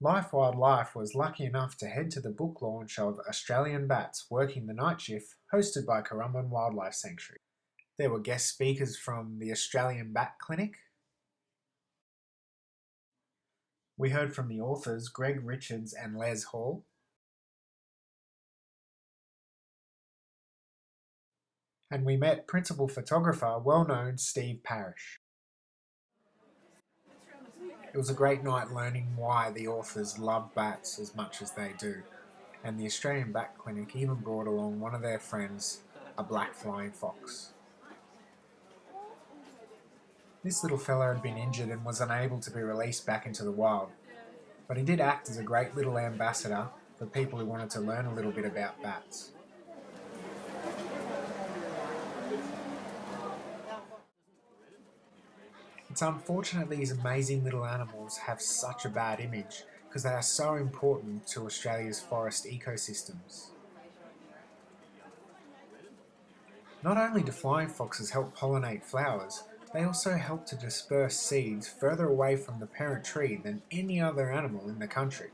Life Wildlife was lucky enough to head to the book launch of Australian Bats Working the Night Shift, hosted by Currumbin Wildlife Sanctuary. There were guest speakers from the Australian Bat Clinic. We heard from the authors Greg Richards and Les Hall. And we met principal photographer, well-known Steve Parish. It was a great night learning why the authors love bats as much as they do, and the Australian Bat Clinic even brought along one of their friends, a black flying fox. This little fella had been injured and was unable to be released back into the wild, but he did act as a great little ambassador for people who wanted to learn a little bit about bats. It's unfortunate these amazing little animals have such a bad image because they are so important to Australia's forest ecosystems. Not only do flying foxes help pollinate flowers, they also help to disperse seeds further away from the parent tree than any other animal in the country.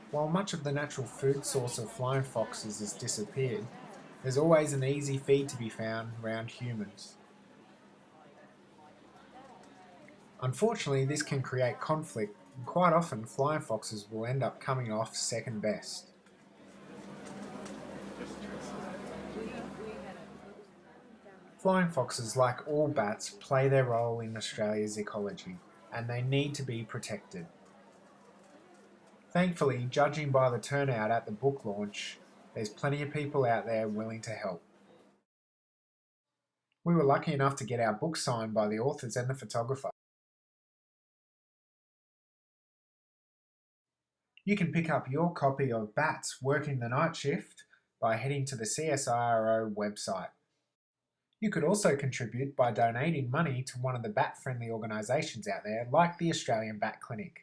While much of the natural food source of flying foxes has disappeared, there's always an easy feed to be found around humans. Unfortunately, this can create conflict, and quite often flying foxes will end up coming off second best. Flying foxes, like all bats, play their role in Australia's ecology, and they need to be protected. Thankfully, judging by the turnout at the book launch, there's plenty of people out there willing to help. We were lucky enough to get our book signed by the authors and the photographer. You can pick up your copy of Bats Working the Night Shift by heading to the CSIRO website. You could also contribute by donating money to one of the bat-friendly organisations out there like the Australian Bat Clinic.